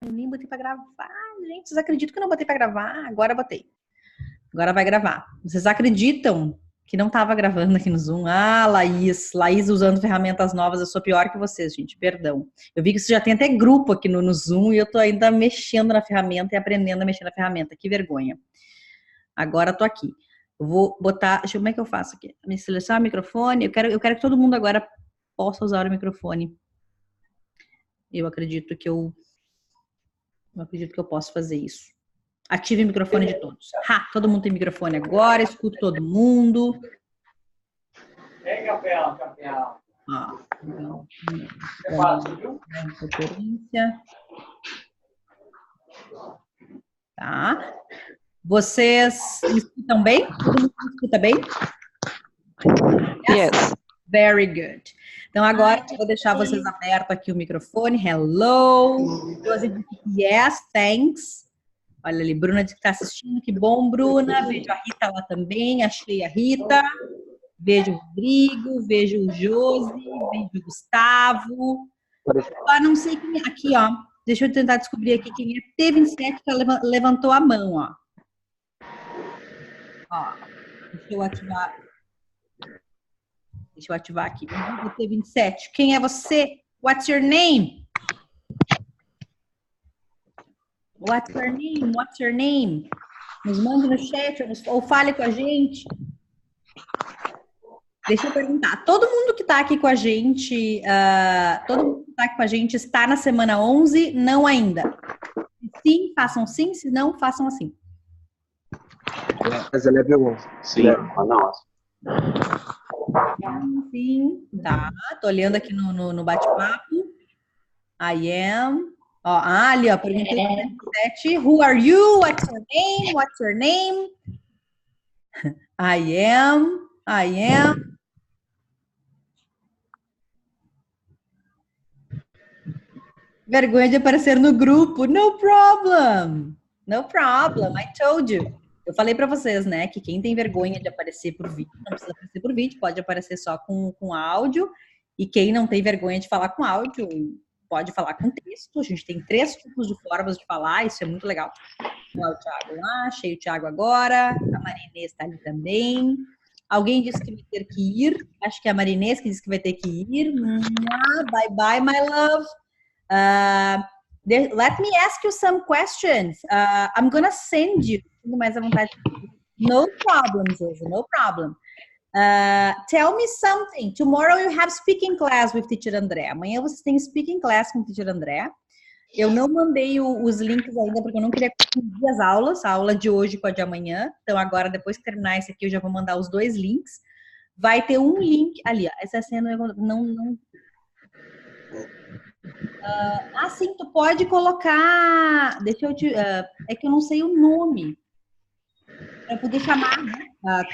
Eu nem botei pra gravar, gente. Vocês acreditam que eu não botei pra gravar? Agora botei. Agora vai gravar. Vocês acreditam que não tava gravando aqui no Zoom? Ah, Laís. Laís usando ferramentas novas. Eu sou pior que vocês, gente. Perdão. Eu vi que você já tem até grupo aqui no Zoom e eu tô ainda mexendo na ferramenta e aprendendo a mexer na ferramenta. Que vergonha. Agora tô aqui. Eu vou botar. Deixa eu, como é que eu faço aqui? Me selecionar o microfone. Eu quero que todo mundo agora possa usar o microfone. Eu acredito que eu posso fazer isso. Ative o microfone de todos. Todo mundo tem microfone agora, escuto todo mundo. Ei, campeão, campeão. Legal. É fácil, viu? Tá. Vocês me escutam bem? Todo mundo me escuta bem? Yes. Very good. Então, agora eu vou deixar vocês aberto aqui o microfone. Hello. Yes, thanks. Olha ali, Bruna disse que está assistindo. Que bom, Bruna. Vejo a Rita lá também. Achei a Rita. Vejo o Rodrigo. Vejo o Josi. Vejo o Gustavo. Não sei quem é. Aqui, ó. Deixa eu tentar descobrir aqui quem é. T27 que levantou a mão, ó. Deixa eu ativar. Deixa eu ativar aqui. T27. Quem é você? What's your name? What's your name? What's your name? Nos mande no chat ou fale com a gente. Deixa eu perguntar. Todo mundo que está aqui com a gente, está na semana 11? Não ainda. Sim, façam sim. Se não, façam assim. Mas ela é level 11. Sim, nossa. Sim, tá. Tô olhando aqui no bate-papo. I am. Ali, ó, perguntei pro 7. Who are you? What's your name? What's your name? I am. Vergonha de aparecer no grupo. No problem. No problem. I told you. Eu falei para vocês, né, que quem tem vergonha de aparecer por vídeo, não precisa aparecer por vídeo, pode aparecer só com áudio. E quem não tem vergonha de falar com áudio, pode falar com texto. A gente tem 3 tipos de formas de falar, isso é muito legal. Olha o Thiago lá, achei o Thiago agora. A Marinês está ali também. Alguém disse que vai ter que ir. Acho que é a Marinês que disse que vai ter que ir. Bye bye, my love. Let me ask you some questions. I'm gonna send you. Mais à vontade. No problem, Josi. No problem. Tell me something. Tomorrow you have speaking class with Teacher André. Amanhã vocês têm speaking class com Teacher André. Eu não mandei os links ainda porque eu não queria confundir as aulas. A aula de hoje com a de amanhã. Então agora, depois que terminar esse aqui, eu já vou mandar os 2 links. Vai ter um link ali, ó. Essa cena não. Sim, tu pode colocar. Deixa eu te. É que eu não sei o nome. Para poder chamar, né?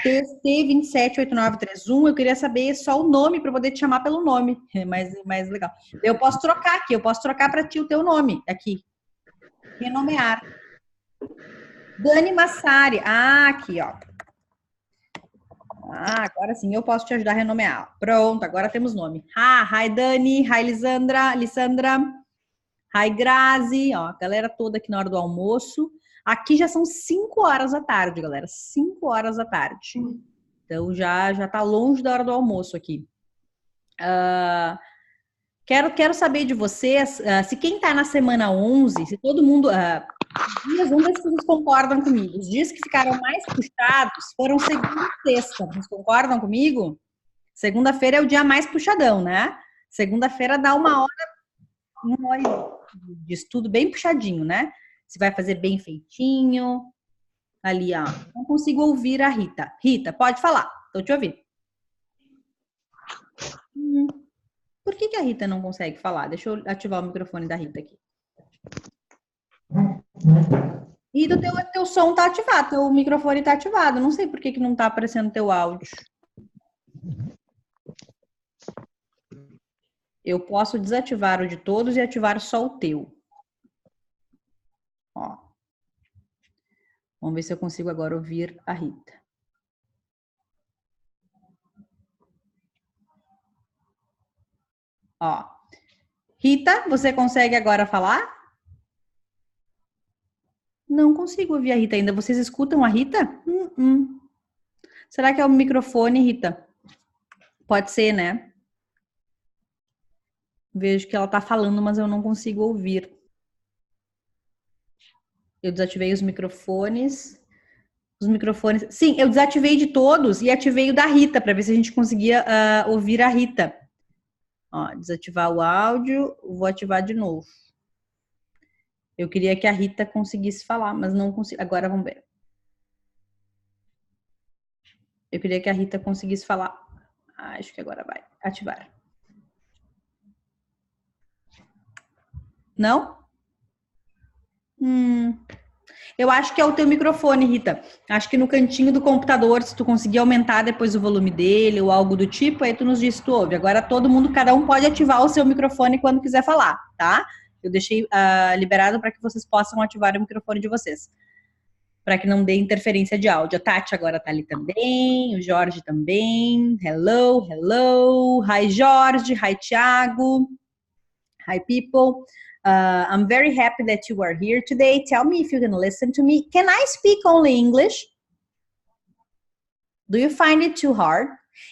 TST278931, eu queria saber só o nome para poder te chamar pelo nome. É mais legal. Eu posso trocar aqui, eu posso trocar para ti o teu nome aqui. Renomear. Dani Massari. Aqui, ó. Agora sim eu posso te ajudar a renomear. Pronto, agora temos nome. Hi Dani, hi Lissandra, hi Grazi, ó, a galera toda aqui na hora do almoço. Aqui já são 5 horas da tarde, galera, 5 horas da tarde. Então já tá longe da hora do almoço aqui. Quero saber de vocês, se quem tá na semana 11, se todo mundo... vamos ver se vocês concordam comigo. Os dias que ficaram mais puxados foram segunda e sexta. Vocês concordam comigo? Segunda-feira é o dia mais puxadão, né? Segunda-feira dá uma hora de estudo bem puxadinho, né? Você vai fazer bem feitinho. Ali, ó. Não consigo ouvir a Rita. Rita, pode falar. Tô te ouvindo. Por que a Rita não consegue falar? Deixa eu ativar o microfone da Rita aqui. E do teu som tá ativado, teu microfone tá ativado. Não sei por que não tá aparecendo teu áudio. Eu posso desativar o de todos e ativar só o teu. Ó. Vamos ver se eu consigo agora ouvir a Rita. Ó. Rita, você consegue agora falar? Não consigo ouvir a Rita ainda. Vocês escutam a Rita? Será que é o microfone, Rita? Pode ser, né? Vejo que ela tá falando, mas eu não consigo ouvir. Eu desativei os microfones. Sim, eu desativei de todos e ativei o da Rita para ver se a gente conseguia ouvir a Rita. Ó, desativar o áudio, vou ativar de novo. Eu queria que a Rita conseguisse falar, mas não consigo. Agora vamos ver. Eu queria que a Rita conseguisse falar. Acho que agora vai. Ativar. Não? Eu acho que é o teu microfone, Rita. Acho que no cantinho do computador, se tu conseguir aumentar depois o volume dele ou algo do tipo, aí tu nos diz se tu ouve. Agora todo mundo, cada um pode ativar o seu microfone quando quiser falar, tá? Eu deixei liberado para que vocês possam ativar o microfone de vocês. Para que não dê interferência de áudio. A Tati agora tá ali também, o Jorge também. Hello, hello. Hi, Jorge. Hi, Thiago. Hi, people. I'm very happy that you are here today. Tell me if you can listen to me. Can I speak only English? Do you find it too hard?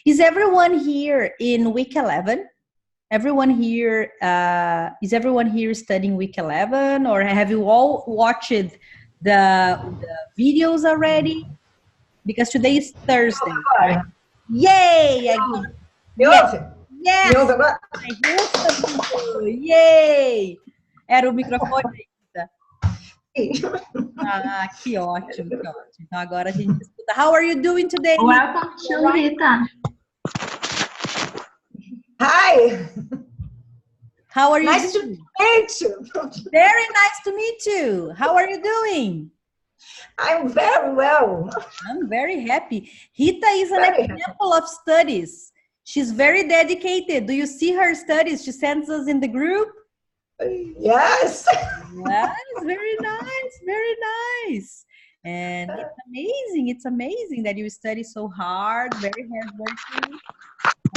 Is everyone here in week 11? Everyone here, is everyone here studying week 11? Or have you all watched the videos already? Because today is Thursday. Right? Yay! Yes! Yay! Era o microfone ainda. Que ótimo, que ótimo. Então agora a gente escuta. How are you doing today? Welcome to Rita. Hi. How are you? Nice to meet you. Very nice to meet you. How are you doing? I'm very well. I'm very happy. Rita is an example of studies. She's very dedicated. Do you see her studies? She sends us in the group. Yes. Yes, very nice, very nice. And it's amazing that you study so hard, very hardworking.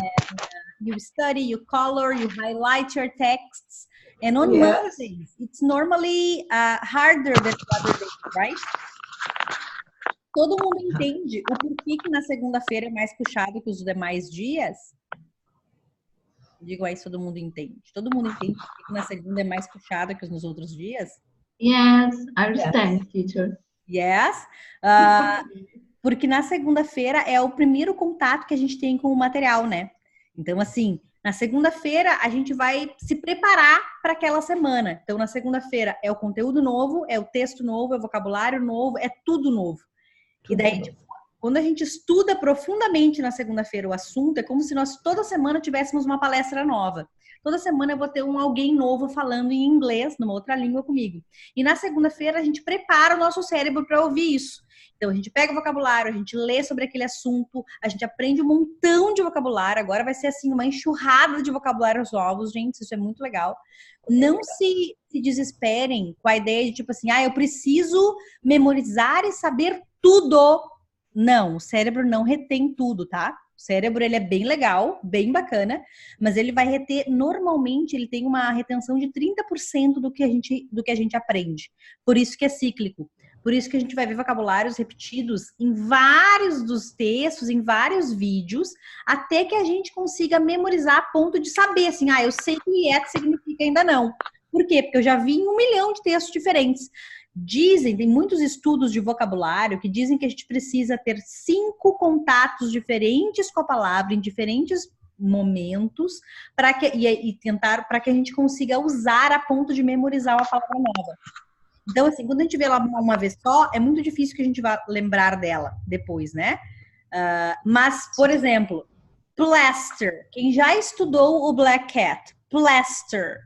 And you study, you color, you highlight your texts. And on Mondays, it's normally harder than other days, right? Todo mundo entende o porquê que na segunda-feira é mais puxado que os demais dias? Digo aí se todo mundo entende. Todo mundo entende que na segunda é mais puxada que nos outros dias? Yes, I understand, teacher. Yes. Porque na segunda-feira é o primeiro contato que a gente tem com o material, né? Então, assim, na segunda-feira a gente vai se preparar para aquela semana. Então, na segunda-feira é o conteúdo novo, é o texto novo, é o vocabulário novo, é tudo novo. E daí, tipo, quando a gente estuda profundamente na segunda-feira o assunto, é como se nós toda semana tivéssemos uma palestra nova. Toda semana eu vou ter alguém novo falando em inglês, numa outra língua comigo. E na segunda-feira a gente prepara o nosso cérebro para ouvir isso. Então a gente pega o vocabulário, a gente lê sobre aquele assunto, a gente aprende um montão de vocabulário. Agora vai ser assim uma enxurrada de vocabulários novos, gente, isso é muito legal. Não se desesperem com a ideia de tipo assim, eu preciso memorizar e saber tudo. Não, o cérebro não retém tudo, tá? O cérebro, ele é bem legal, bem bacana, mas ele vai reter, normalmente, ele tem uma retenção de 30% do que a gente aprende. Por isso que é cíclico. Por isso que a gente vai ver vocabulários repetidos em vários dos textos, em vários vídeos, até que a gente consiga memorizar a ponto de saber, assim, eu sei o que significa, ainda não. Por quê? Porque eu já vi em 1 milhão de textos diferentes. Tem muitos estudos de vocabulário que dizem que a gente precisa ter 5 contatos diferentes com a palavra em diferentes momentos para que a gente consiga usar a ponto de memorizar uma palavra nova. Então, assim, quando a gente vê ela uma vez só, é muito difícil que a gente vá lembrar dela depois, né? Mas, por exemplo, plaster. Quem já estudou o Black Cat? Plaster.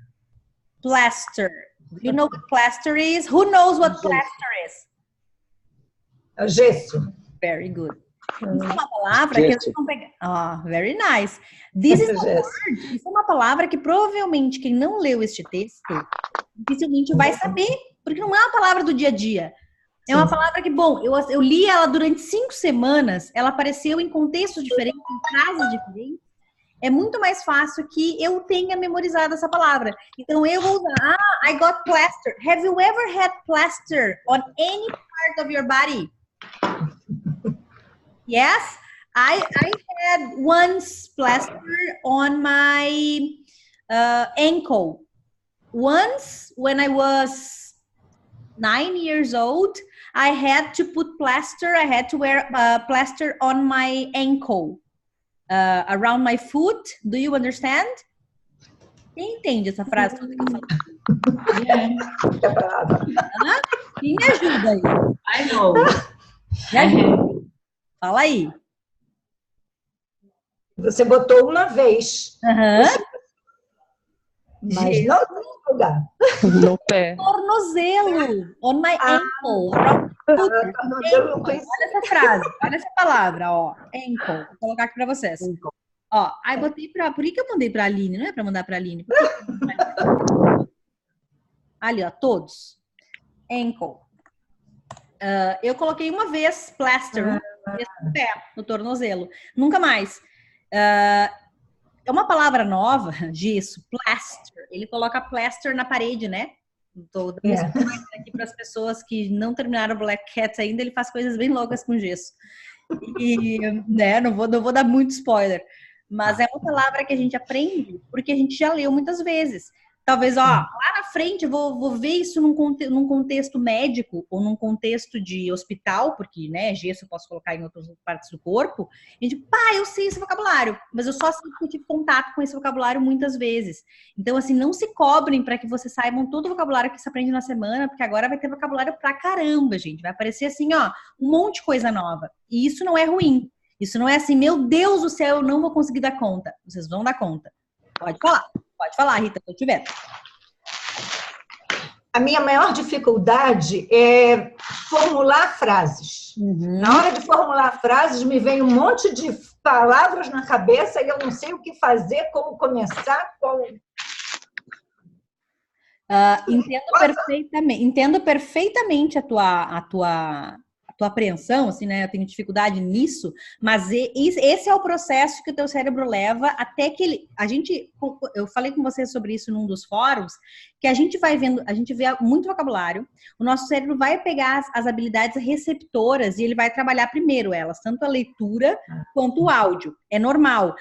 You know what plaster is? Who knows what plaster is? É o gesso. Very good. Isso é uma palavra que eles vão pegar. Very nice. This is a word. Isso é uma palavra que provavelmente quem não leu este texto dificilmente vai saber, porque não é uma palavra do dia a dia. É uma palavra que, bom, eu li ela durante 5 semanas, ela apareceu em contextos diferentes, em frases diferentes, é muito mais fácil que eu tenha memorizado essa palavra. Então, eu vou usar, I got plaster. Have you ever had plaster on any part of your body? Yes, I had once plaster on my ankle. Once, when I was 9 years old, I had to put plaster. I had to wear plaster on my ankle, around my foot. Do you understand? Quem entende essa frase toda que eu falo? Quem me ajuda aí? I know. Me ajuda. Fala aí. Você botou uma vez, mas não no lugar. No pé. Tornozelo. On my ankle. Around my foot. Eu não conheço. Olha essa frase. Olha essa palavra, ó. Ankle. Vou colocar aqui pra vocês. Ó, aí botei pra... Por que eu mandei pra Aline? Não é pra mandar pra Aline. Por que eu mandei pra Aline? Ali, ó. Todos. Ankle. Eu coloquei uma vez plaster. Uma vez no pé, no tornozelo. Nunca mais. É uma palavra nova, gesso, plaster. Ele coloca plaster na parede, né? Estou dando aqui para as pessoas que não terminaram o Black Cat ainda, ele faz coisas bem loucas com gesso. E, né, não vou dar muito spoiler. Mas é uma palavra que a gente aprende porque a gente já leu muitas vezes. Talvez, ó, lá na frente eu vou ver isso num contexto médico ou num contexto de hospital, porque, né, gesso eu posso colocar em outras partes do corpo. E tipo, eu sei esse vocabulário, mas eu só sei que eu tive contato com esse vocabulário muitas vezes. Então, assim, não se cobrem para que vocês saibam todo o vocabulário que se aprende na semana, porque agora vai ter vocabulário pra caramba, gente. Vai aparecer assim, ó, um monte de coisa nova. E isso não é ruim. Isso não é assim, meu Deus do céu, eu não vou conseguir dar conta. Vocês vão dar conta. Pode falar, Rita, se eu tiver. A minha maior dificuldade é formular frases. Na hora de formular frases, me vem um monte de palavras na cabeça e eu não sei o que fazer, como começar, Entendo perfeitamente a tua apreensão, assim, né? Eu tenho dificuldade nisso, mas esse é o processo que o teu cérebro leva até que eu falei com você sobre isso num dos fóruns, que a gente vê muito vocabulário, o nosso cérebro vai pegar as habilidades receptoras e ele vai trabalhar primeiro elas, tanto a leitura quanto o áudio. É normal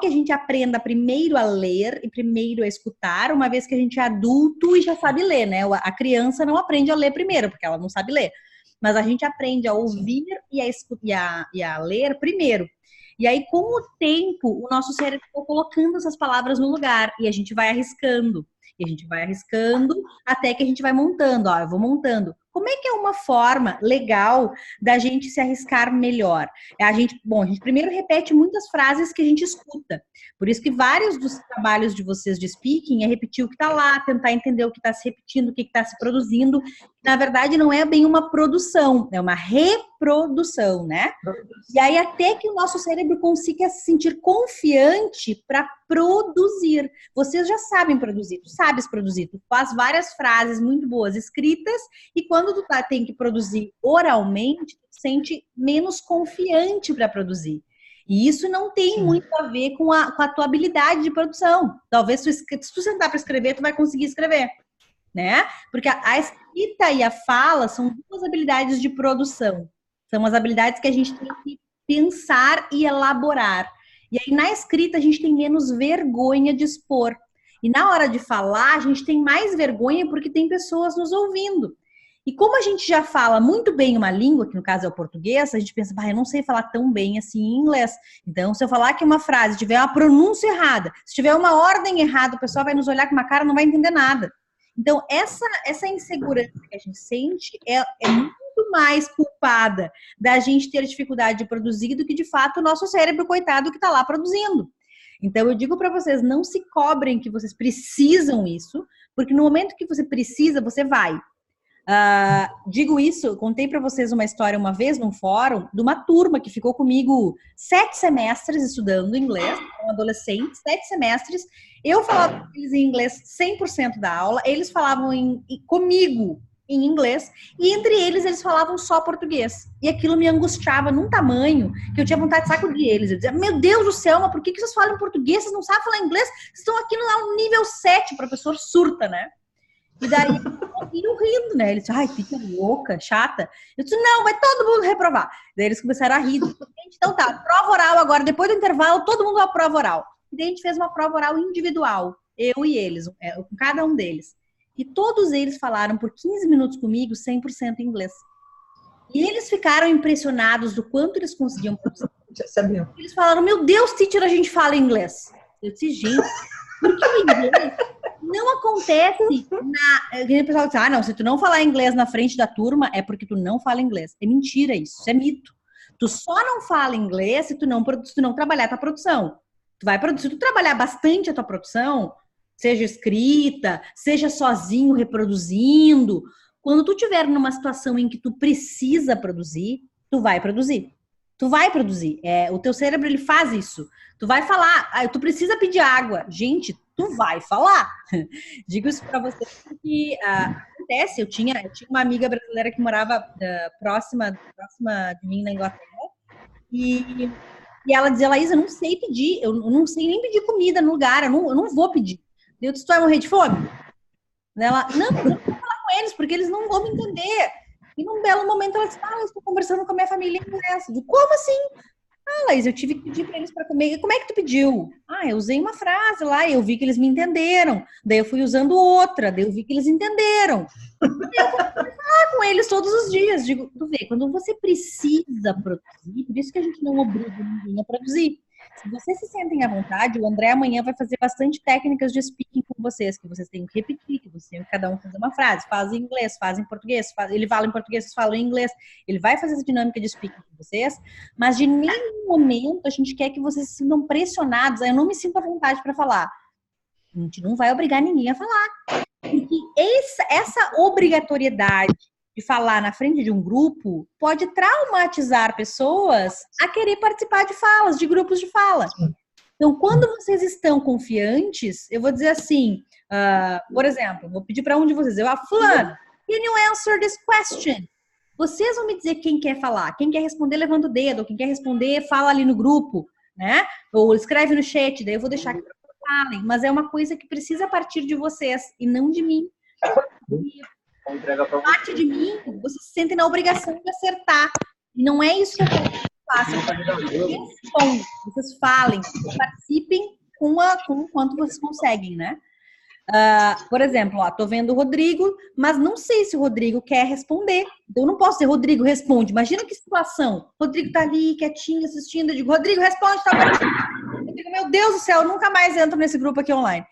que a gente aprenda primeiro a ler e primeiro a escutar, uma vez que a gente é adulto e já sabe ler, né? A criança não aprende a ler primeiro, porque ela não sabe ler. Mas a gente aprende a ouvir e a ler primeiro. E aí, com o tempo, o nosso cérebro está colocando essas palavras no lugar e a gente vai arriscando. E a gente vai arriscando até que a gente vai montando. Ó, eu vou montando. Como é que é uma forma legal da gente se arriscar melhor? A gente primeiro repete muitas frases que a gente escuta. Por isso que vários dos trabalhos de vocês de speaking é repetir o que está lá, tentar entender o que está se repetindo, o que está se produzindo. Na verdade, não é bem uma produção, é uma reprodução, né? E aí, até que o nosso cérebro consiga se sentir confiante para produzir. Vocês já sabem produzir, tu sabes produzir, tu faz várias frases muito boas escritas e quando tu tem que produzir oralmente, tu te sente menos confiante para produzir. E isso não tem muito a ver com a tua habilidade de produção. Talvez se tu sentar para escrever, tu vai conseguir escrever, né? Porque a escrita e a fala são duas habilidades de produção. São as habilidades que a gente tem que pensar e elaborar. E aí, na escrita, a gente tem menos vergonha de expor. E na hora de falar, a gente tem mais vergonha porque tem pessoas nos ouvindo. E como a gente já fala muito bem uma língua, que no caso é o português, a gente pensa, eu não sei falar tão bem assim em inglês. Então, se eu falar que uma frase tiver uma pronúncia errada, se tiver uma ordem errada, o pessoal vai nos olhar com uma cara e não vai entender nada. Então, essa insegurança que a gente sente é muito mais culpada da gente ter dificuldade de produzir do que, de fato, o nosso cérebro, coitado, que está lá produzindo. Então, eu digo para vocês, não se cobrem que vocês precisam isso, porque no momento que você precisa, você vai. Digo isso, contei para vocês uma história uma vez num fórum de uma turma que ficou comigo 7 semestres estudando inglês, um adolescente, 7 semestres. Eu falava com eles em inglês 100% da aula, eles falavam comigo em inglês, e entre eles falavam só português. E aquilo me angustiava num tamanho que eu tinha vontade de sacudir eles. Eu dizia, meu Deus do céu, mas por que vocês falam português? Vocês não sabem falar inglês? Vocês estão aqui no nível 7, o professor surta, né? E daí, iam rindo, né? Eles disseram, ai, fica louca, chata. Eu disse, não, vai todo mundo reprovar. Daí eles começaram a rir. Então tá, prova oral agora, depois do intervalo, todo mundo a prova oral. E daí a gente fez uma prova oral individual, eu e eles, com cada um deles. E todos eles falaram por 15 minutos comigo 100% inglês. E eles ficaram impressionados do quanto eles conseguiam produzir. Já sabiam. Eles falaram, meu Deus, teacher, a gente fala inglês. Eu disse, gente, por que o inglês não acontece na... O pessoal diz, não, se tu não falar inglês na frente da turma, é porque tu não fala inglês. É mentira isso é mito. Tu só não fala inglês se tu não trabalhar a tua produção. Se tu trabalhar bastante a tua produção, seja escrita, seja sozinho reproduzindo, quando tu estiver numa situação em que tu precisa produzir, tu vai produzir. Tu vai produzir. O teu cérebro, ele faz isso. Tu vai falar, tu precisa pedir água. Gente, tu vai falar. Digo isso pra você porque acontece, eu tinha uma amiga brasileira que morava próxima de mim na Inglaterra, e ela dizia, Laís, eu não sei pedir, eu não sei nem pedir comida no lugar, eu não vou pedir. Eu disse, tu vai morrer de fome? Ela, não, eu não vou falar com eles, porque eles não vão me entender. E num belo momento ela disse, eu estou conversando com a minha família em inglês. Eu digo, como assim? Laís, eu tive que pedir para eles para comer. E como é que tu pediu? Eu usei uma frase lá, eu vi que eles me entenderam. Daí eu fui usando outra, daí eu vi que eles entenderam. E eu comecei a falar com eles todos os dias. Digo, tu vê, quando você precisa produzir, por isso que a gente não obriga ninguém a produzir. Se vocês se sentem à vontade, o André amanhã vai fazer bastante técnicas de speaking com vocês, que vocês têm que repetir, que vocês têm que cada um fazer uma frase, faz em inglês, faz em português, ele fala em português, vocês falam em inglês, ele vai fazer essa dinâmica de speaking com vocês, mas de nenhum momento a gente quer que vocês se sintam pressionados, eu não me sinto à vontade para falar. A gente não vai obrigar ninguém a falar. Porque essa obrigatoriedade de falar na frente de um grupo pode traumatizar pessoas a querer participar de falas, de grupos de fala. Então, quando vocês estão confiantes, eu vou dizer assim, por exemplo, vou pedir para um de vocês, fulano, can you answer this question? Vocês vão me dizer quem quer falar, quem quer responder, levanta o dedo, ou quem quer responder, fala ali no grupo, né? Ou escreve no chat, daí eu vou deixar aqui para vocês falem, mas é uma coisa que precisa partir de vocês e não de mim. Parte de mim, vocês se sentem na obrigação de acertar. E não é isso que eu faço. Vocês falem, participem com o quanto vocês conseguem, né? Por exemplo, tô vendo o Rodrigo, mas não sei se o Rodrigo quer responder. Eu não posso dizer, Rodrigo, responde. Imagina que situação. O Rodrigo tá ali, quietinho, assistindo. Eu digo, Rodrigo, responde. Eu digo, meu Deus do céu, eu nunca mais entro nesse grupo aqui online.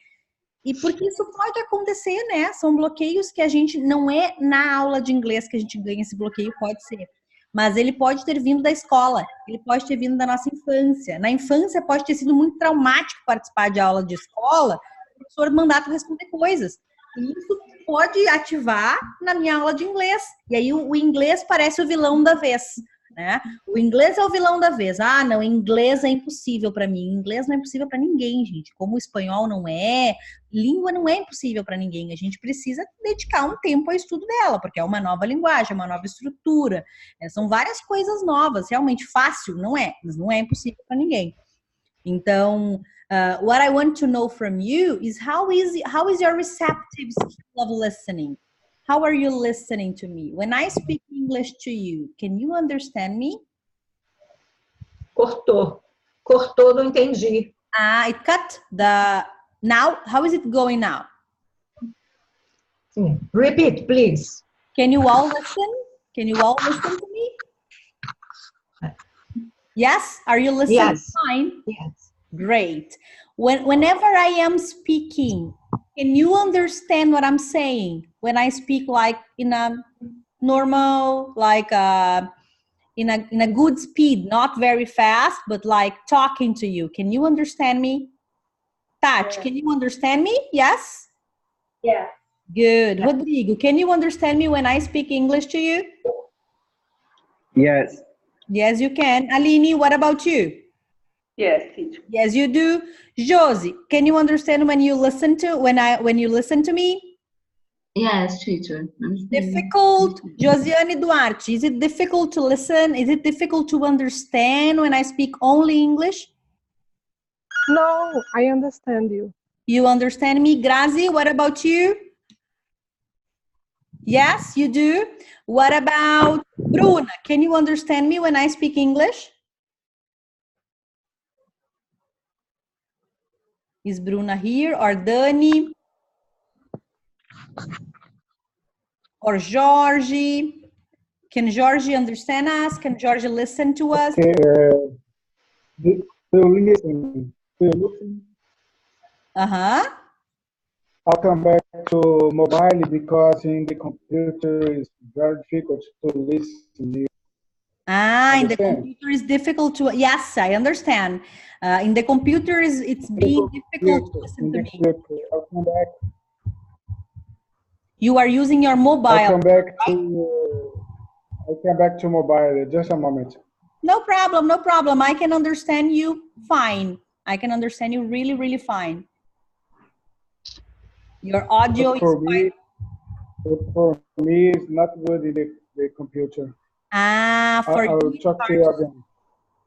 E porque isso pode acontecer, né? São bloqueios que a gente, não é na aula de inglês que a gente ganha esse bloqueio, pode ser. Mas ele pode ter vindo da escola, ele pode ter vindo da nossa infância. Na infância pode ter sido muito traumático participar de aula de escola, o professor mandar tu responder coisas. E isso pode ativar na minha aula de inglês. E aí o inglês parece o vilão da vez, né? O inglês é o vilão da vez. Não, inglês é impossível para mim. Inglês não é impossível para ninguém, gente. Como o espanhol não é, língua não é impossível para ninguém. A gente precisa dedicar um tempo ao estudo dela, porque é uma nova linguagem, uma nova estrutura. São várias coisas novas. Realmente fácil não é, mas não é impossível para ninguém. Então, what I want to know from you is how is your receptive skill of listening? How are you listening to me? When I speak English to you, can you understand me? Cortou, não entendi. It cut the... Now, how is it going now? Sim. Repeat, please. Can you all listen? Can you all listen to me? Yes? Are you listening? Yes. Fine? Yes. Great. Whenever I am speaking, can you understand what I'm saying? When I speak like in a normal, like in a good speed, not very fast, but like talking to you. Can you understand me? Tati, can you understand me? Yes? Yeah. Good. Rodrigo, can you understand me when I speak English to you? Yes. Yes, you can. Aline, what about you? Yes, teacher. Yes, you do. Josie, can you understand when you listen to me? Yes, teacher. Understand. Difficult, Josiane Duarte, is it difficult to listen? Is it difficult to understand when I speak only English? No, I understand you. You understand me? Grazi, what about you? Yes, you do. What about Bruna? Can you understand me when I speak English? Is Bruna here? Or Dani? Or Jorge? Can Jorge understand us? Can Jorge listen to us? Okay, do you listen? Do you listen? Uh-huh. I'll come back to mobile because in the computer it's very difficult to listen. Ah, in the Understand? computer is difficult to, yes, I understand. In the computer it's being difficult to listen In to the me. computer. I'll come back. You are using your I'll mobile. come back to mobile. Just a moment. No problem, no problem. I can understand you fine. I can understand you really, really fine. Your audio But is for me, it's not good in the computer. for I'll you. talk to you again.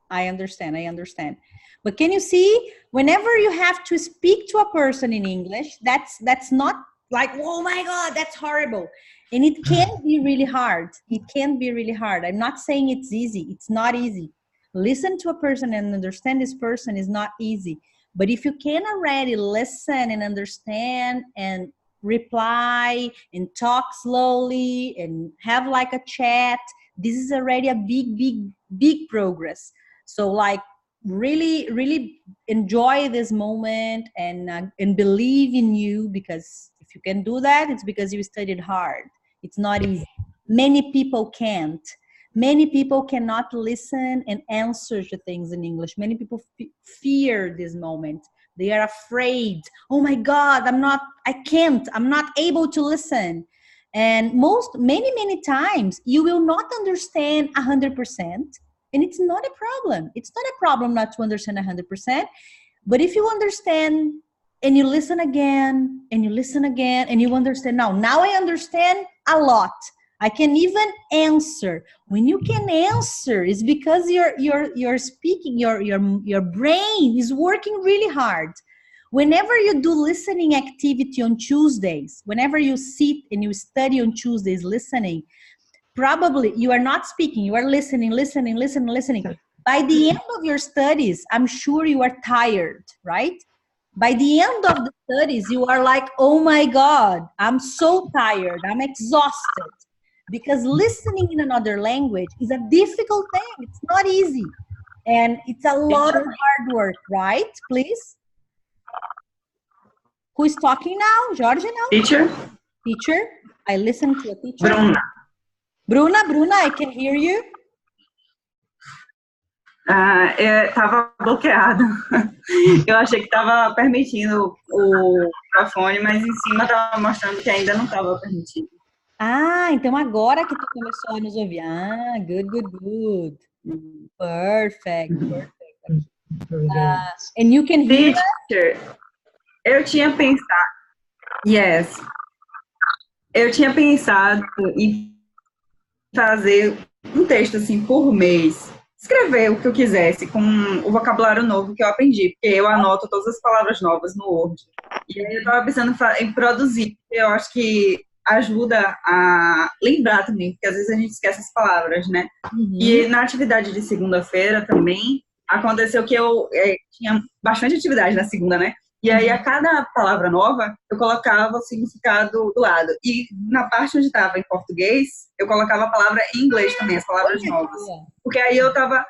I understand, I understand. But can you see, whenever you have to speak to a person in English, that's not like, oh my God, that's horrible. And it can be really hard. It can be really hard. I'm not saying it's easy. It's not easy. Listen to a person and understand this person is not easy. But if you can already listen and understand and reply and talk slowly and have like a chat, this is already a big progress. So like really enjoy this moment and believe in you, because if you can do that, it's because you studied hard. It's not easy. Many people can't. Many people cannot listen and answer to things in English. Many people fear this moment. They are afraid. Oh my God, I'm not able to listen. And many times you will not understand 100%. And it's not a problem. It's not a problem not to understand 100%. But if you understand and you listen again and you listen again and you understand, now I understand a lot. I can even answer. When you can answer, it's because you're speaking, your brain is working really hard. Whenever you do listening activity on Tuesdays, whenever you sit and you study on Tuesdays listening, probably you are not speaking, you are listening. By the end of your studies, I'm sure you are tired, right? By the end of the studies, you are like, oh my God, I'm so tired, I'm exhausted. Because listening in another language is a difficult thing. It's not easy. And it's a lot of hard work, right? Please. Who is talking now? Jorge now? Teacher? Teacher? I listen to a teacher. Bruna, I can hear you. Tava bloqueado. Eu achei que tava permitindo o microfone, mas em cima tava mostrando que ainda não tava permitido. Ah, então agora que tu começou a nos ouvir. Ah, good. Perfect. And you can hear us? Teacher, eu tinha pensado em fazer um texto assim por mês, escrever o que eu quisesse com o vocabulário novo que eu aprendi, porque eu anoto todas as palavras novas no Word. E aí eu estava pensando em produzir, porque eu acho que ajuda a lembrar também, porque às vezes a gente esquece as palavras, né? Uhum. E na atividade de segunda-feira também aconteceu que eu tinha bastante atividade na segunda, né? E aí, a cada palavra nova, eu colocava o significado do lado. E na parte onde estava em português, eu colocava a palavra em inglês também, as palavras novas. Porque aí eu estava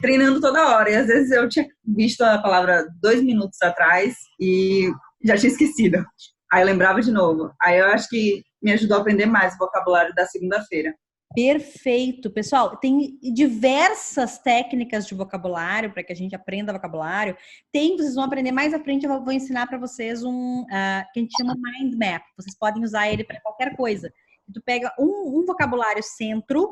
treinando toda hora. E às vezes eu tinha visto a palavra 2 minutos atrás e já tinha esquecido. Aí eu lembrava de novo. Aí eu acho que me ajudou a aprender mais o vocabulário da segunda-feira. Perfeito. Pessoal, tem diversas técnicas de vocabulário para que a gente aprenda vocabulário. Vocês vão aprender mais à frente, eu vou ensinar para vocês que a gente chama Mind Map. Vocês podem usar ele para qualquer coisa. Tu pega um vocabulário centro,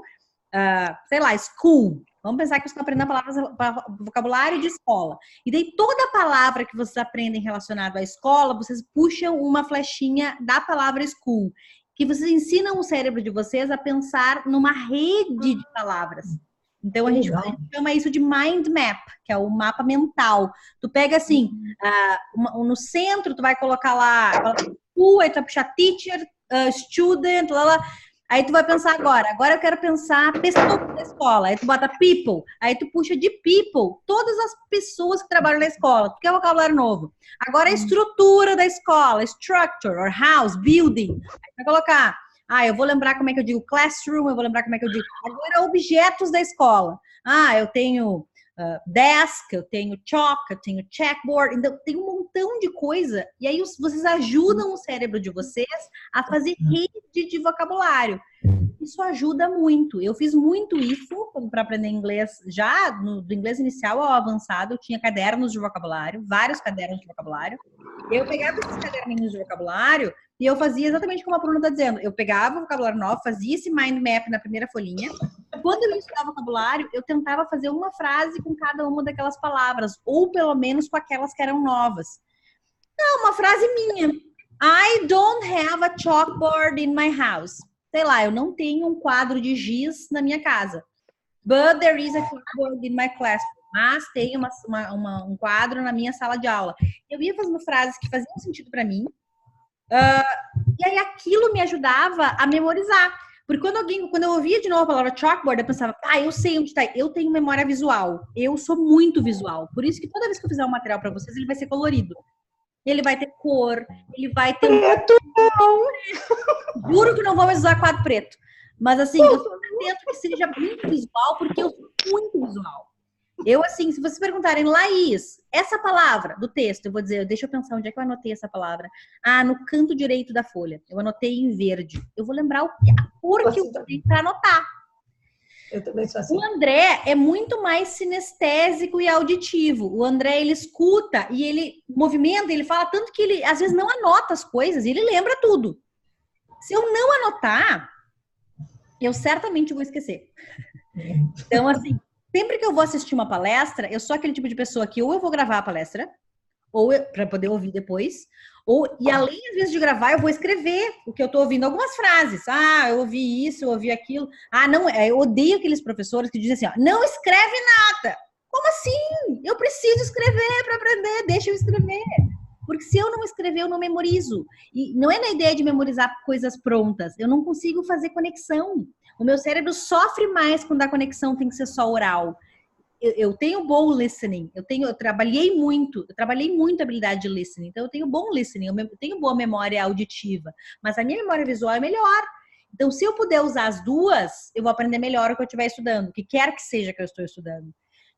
sei lá, school. Vamos pensar que vocês estão aprendendo vocabulário de escola. E daí toda palavra que vocês aprendem relacionada à escola, vocês puxam uma flechinha da palavra school, que vocês ensinam o cérebro de vocês a pensar numa rede de palavras. Então, a gente chama isso de mind map, que é o mapa mental. Tu pega assim, no centro, tu vai colocar lá, school, aí tu vai puxar teacher, student, lá. Aí tu vai pensar agora eu quero pensar pessoas da escola. Aí tu bota people, aí tu puxa de people todas as pessoas que trabalham na escola. Tu quer vocabulário novo. Agora a estrutura da escola, structure, or house, building. Aí tu vai colocar, eu vou lembrar como é que eu digo classroom, eu vou lembrar como é que eu digo. Agora objetos da escola. Eu tenho desk, eu tenho chalk, eu tenho checkboard. Então tem um montão de coisa. E aí vocês ajudam o cérebro de vocês a fazer rede de vocabulário. Isso ajuda muito. Eu fiz muito isso para aprender inglês já do inglês inicial ao avançado. Eu tinha cadernos de vocabulário, vários cadernos de vocabulário. Eu pegava esses caderninhos de vocabulário e eu fazia exatamente como a Bruna está dizendo. Eu pegava o vocabulário novo, fazia esse mind map na primeira folhinha. Quando eu estudava vocabulário, eu tentava fazer uma frase com cada uma daquelas palavras, ou pelo menos com aquelas que eram novas. Uma frase minha. I don't have a chalkboard in my house. Sei lá, eu não tenho um quadro de giz na minha casa. But there is a chalkboard in my classroom. Mas tem um quadro na minha sala de aula. Eu ia fazendo frases que faziam sentido para mim. E aí aquilo me ajudava a memorizar. Porque quando eu ouvia de novo a palavra chalkboard, eu pensava, eu sei onde está. Eu tenho memória visual. Eu sou muito visual. Por isso que toda vez que eu fizer um material para vocês, ele vai ser colorido. Ele vai ter cor, ele vai ter... Preto, não! Juro que não vou mais usar quadro preto. Mas assim, eu tento que seja muito visual, porque eu sou muito visual. Eu, assim, se vocês perguntarem, Laís, essa palavra do texto, eu vou dizer, deixa eu pensar onde é que eu anotei essa palavra. No canto direito da folha. Eu anotei em verde. Eu vou lembrar a cor que eu usei para anotar. Eu também sou assim. O André é muito mais sinestésico e auditivo. O André, ele escuta e ele movimenta, ele fala tanto que ele, às vezes, não anota as coisas e ele lembra tudo. Se eu não anotar, eu certamente vou esquecer. Então, assim, sempre que eu vou assistir uma palestra, eu sou aquele tipo de pessoa que ou eu vou gravar a palestra, ou para poder ouvir depois, e além, às vezes, de gravar, eu vou escrever o que eu tô ouvindo, algumas frases. Eu ouvi isso, eu ouvi aquilo. Não, eu odeio aqueles professores que dizem assim, não escreve nada. Como assim? Eu preciso escrever para aprender, deixa eu escrever. Porque se eu não escrever, eu não memorizo. E não é na ideia de memorizar coisas prontas. Eu não consigo fazer conexão. O meu cérebro sofre mais quando a conexão tem que ser só oral. Eu tenho bom listening, eu trabalhei muito a habilidade de listening, então eu tenho bom listening, eu tenho boa memória auditiva, mas a minha memória visual é melhor. Então, se eu puder usar as duas, eu vou aprender melhor o que eu estiver estudando, o que quer que seja que eu estou estudando.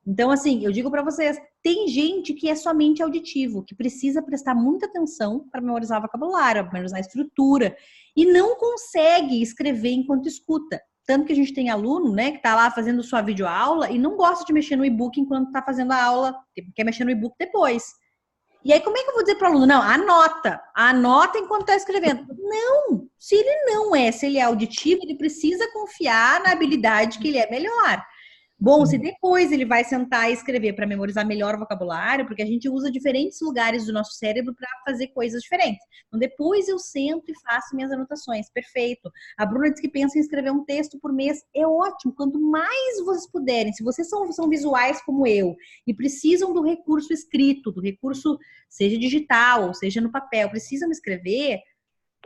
Então, assim, eu digo para vocês, tem gente que é somente auditivo, que precisa prestar muita atenção para memorizar vocabulário, para memorizar a estrutura, e não consegue escrever enquanto escuta. Tanto que a gente tem aluno, né, que tá lá fazendo sua videoaula e não gosta de mexer no e-book enquanto tá fazendo a aula, quer mexer no e-book depois. E aí, como é que eu vou dizer para o aluno? Não, anota enquanto tá escrevendo. Não, se ele é auditivo, ele precisa confiar na habilidade que ele é melhor. Bom, se depois ele vai sentar e escrever para memorizar melhor o vocabulário, porque a gente usa diferentes lugares do nosso cérebro para fazer coisas diferentes. Então, depois eu sento e faço minhas anotações. Perfeito. A Bruna disse que pensa em escrever um texto por mês. É ótimo. Quanto mais vocês puderem, se vocês são visuais como eu e precisam do recurso escrito, do recurso, seja digital ou seja no papel, precisam escrever,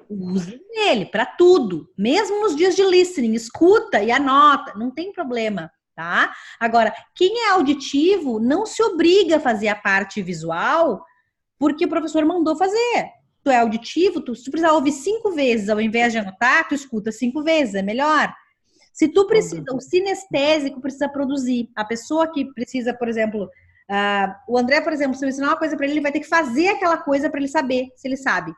use ele para tudo. Mesmo nos dias de listening, escuta e anota. Não tem problema. Tá? Agora, quem é auditivo não se obriga a fazer a parte visual porque o professor mandou fazer. Tu é auditivo, se tu precisar ouvir 5 vezes ao invés de anotar, tu escuta 5 vezes, é melhor. Se tu precisa, o sinestésico precisa produzir. A pessoa que precisa, por exemplo, o André, por exemplo, se eu ensinar uma coisa para ele, ele vai ter que fazer aquela coisa para ele saber, se ele sabe.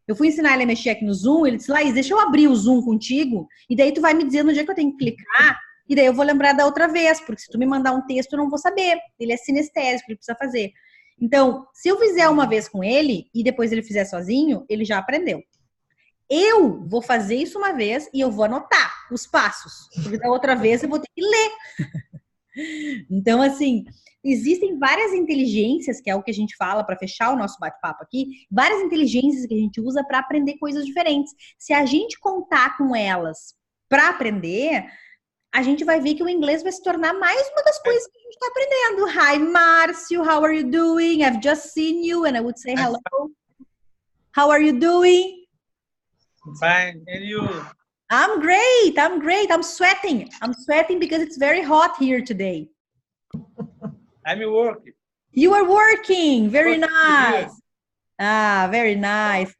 Eu fui ensinar ele a mexer aqui no Zoom, ele disse, Laís, deixa eu abrir o Zoom contigo, e daí tu vai me dizendo onde é que eu tenho que clicar, e daí eu vou lembrar da outra vez, porque se tu me mandar um texto, eu não vou saber. Ele é sinestésico, ele precisa fazer. Então, se eu fizer uma vez com ele, e depois ele fizer sozinho, ele já aprendeu. Eu vou fazer isso uma vez e eu vou anotar os passos. Porque da outra vez eu vou ter que ler. Então, assim, existem várias inteligências, que é o que a gente fala para fechar o nosso bate-papo aqui, várias inteligências que a gente usa para aprender coisas diferentes. Se a gente contar com elas para aprender, a gente vai ver que o inglês vai se tornar mais uma das coisas que a gente está aprendendo. Hi, Márcio, how are you doing? I've just seen you and I would say hello. How are you doing? Fine, and you? I'm great. I'm sweating. I'm sweating because it's very hot here today. I'm working. You are working. Very nice. Ah, very nice.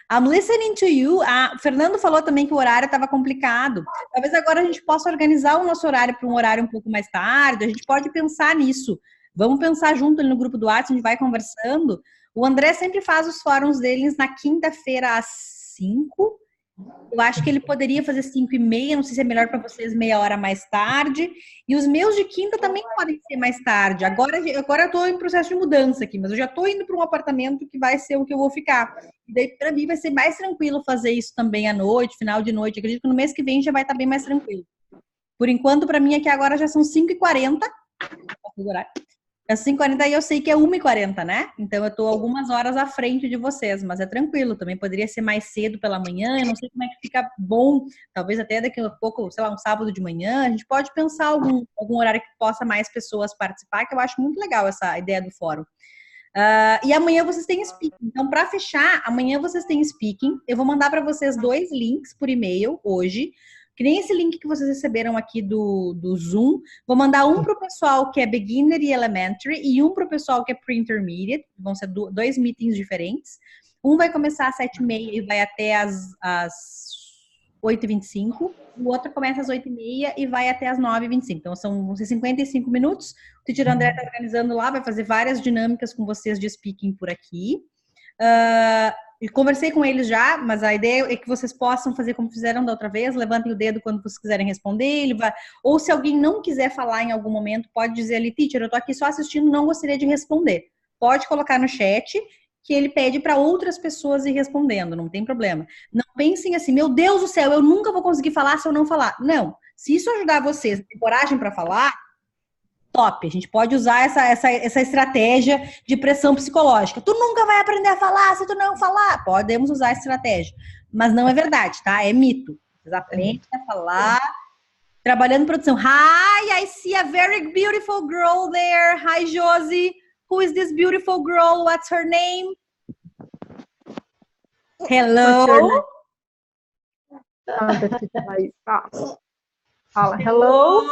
I'm listening to you. Fernando falou também que o horário estava complicado. Talvez agora a gente possa organizar o nosso horário para um horário um pouco mais tarde. A gente pode pensar nisso. Vamos pensar junto ali no grupo do WhatsApp, a gente vai conversando. O André sempre faz os fóruns deles na quinta-feira às 5. Eu acho que ele poderia fazer 5:30, não sei se é melhor para vocês meia hora mais tarde. E os meus de quinta também podem ser mais tarde. Agora eu estou em processo de mudança aqui, mas eu já estou indo para um apartamento que vai ser o que eu vou ficar. E daí, para mim, vai ser mais tranquilo fazer isso também à noite, final de noite. Eu acredito que no mês que vem já vai estar bem mais tranquilo. Por enquanto, para mim, aqui agora já são 5:40. É 5:40 e eu sei que é 1:40, né? Então eu tô algumas horas à frente de vocês, mas é tranquilo, também poderia ser mais cedo pela manhã, eu não sei como é que fica bom, talvez até daqui a pouco, sei lá, um sábado de manhã, a gente pode pensar algum horário que possa mais pessoas participar, que eu acho muito legal essa ideia do fórum. E amanhã vocês têm speaking, então para fechar, amanhã vocês têm speaking, eu vou mandar para vocês 2 links por e-mail hoje, que nem esse link que vocês receberam aqui do Zoom. Vou mandar um para o pessoal que é Beginner e Elementary e um para o pessoal que é Pre-Intermediate. Vão ser 2 meetings diferentes. Um vai começar às 7:30 e vai até às 8:25. O outro começa às 8:30 e vai até às 9:25. Então, vão ser 55 minutos. O Teacher André está organizando lá, vai fazer várias dinâmicas com vocês de speaking por aqui. Eu conversei com eles já, mas a ideia é que vocês possam fazer como fizeram da outra vez, levantem o dedo quando vocês quiserem responder, ou se alguém não quiser falar em algum momento, pode dizer ali, teacher, eu tô aqui só assistindo, não gostaria de responder. Pode colocar no chat, que ele pede para outras pessoas ir respondendo, não tem problema. Não pensem assim, meu Deus do céu, eu nunca vou conseguir falar se eu não falar. Não, se isso ajudar vocês a ter coragem para falar, top, a gente pode usar essa estratégia de pressão psicológica. Tu nunca vai aprender a falar se tu não falar. Podemos usar essa estratégia. Mas não é verdade, tá? É mito. Vocês aprendem a falar trabalhando em produção. Hi, I see a very beautiful girl there. Hi, Josie. Who is this beautiful girl? What's her name? Hello. Fala, hello.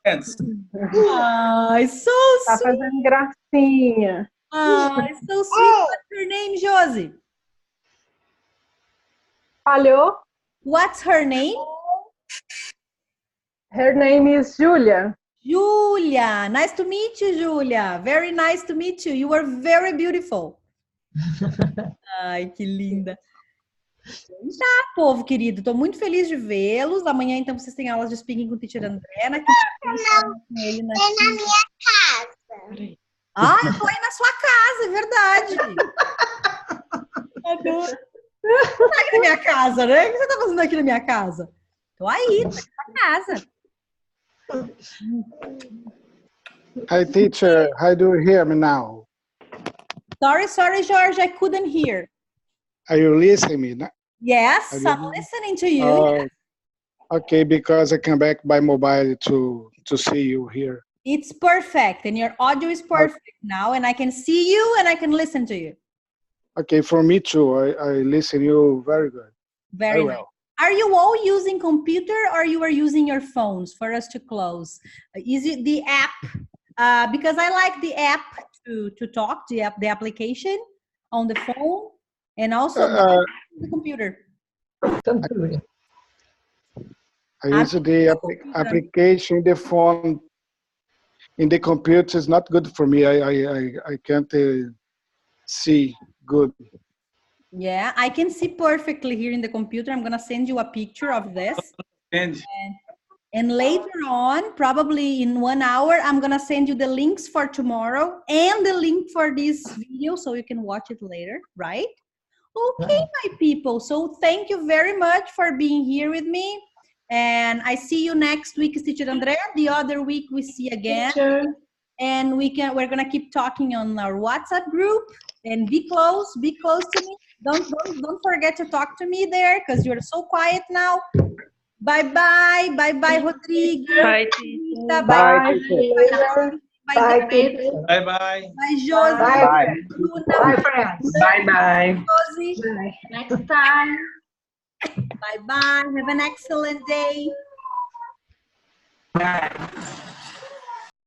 Ai, so Tá sweet. fazendo gracinha. Ai, so sweet. What's her name, Josie? Falhou? What's her name? Her name is Julia. Julia. Nice to meet you, Julia. Very nice to meet you. You are very beautiful. Ai, que linda. Tá, povo querido. Estou muito feliz de vê-los. Amanhã, então, vocês têm aulas de speaking com o Teacher André. Na ele na minha casa. Ah, eu tô aí na sua casa, é verdade. Adoro. Você tá aqui na minha casa, né? O que você tá fazendo aqui na minha casa? Tô aí, tô na casa. Hi, teacher. How do you hear me now? Sorry, George, I couldn't hear. Are you listening me? No? Yes, I'm listening to you. Okay, because I come back by mobile to see you here. It's perfect, and your audio is perfect now, and I can see you and I can listen to you. Okay, for me too. I listen you very good. Very well. nice. Are you all using computer or you are using your phones for us to close? Is it the app? Because I like the app to talk, the application on the phone and also the computer. I use the application in the phone. In the computer is not good for me. I can't see good. Yeah, I can see perfectly here in the computer. I'm going to send you a picture of this. And later on, probably in 1 hour, I'm going to send you the links for tomorrow and the link for this video so you can watch it later, right? Okay, my people. So thank you very much for being here with me. And I see you next week, teacher Andrea. The other week we see again. Teacher. And we're gonna keep talking on our WhatsApp group. And be close to me. Don't forget to talk to me there because you're so quiet now. Bye-bye, Rodrigo. Bye, Rita, Bye. Bye, teacher. Bye bye. Bye, Josie. Bye. Bruna, Bye, friends. Bye-bye. Josie. Next time. Bye-bye. Have an excellent day. Bye.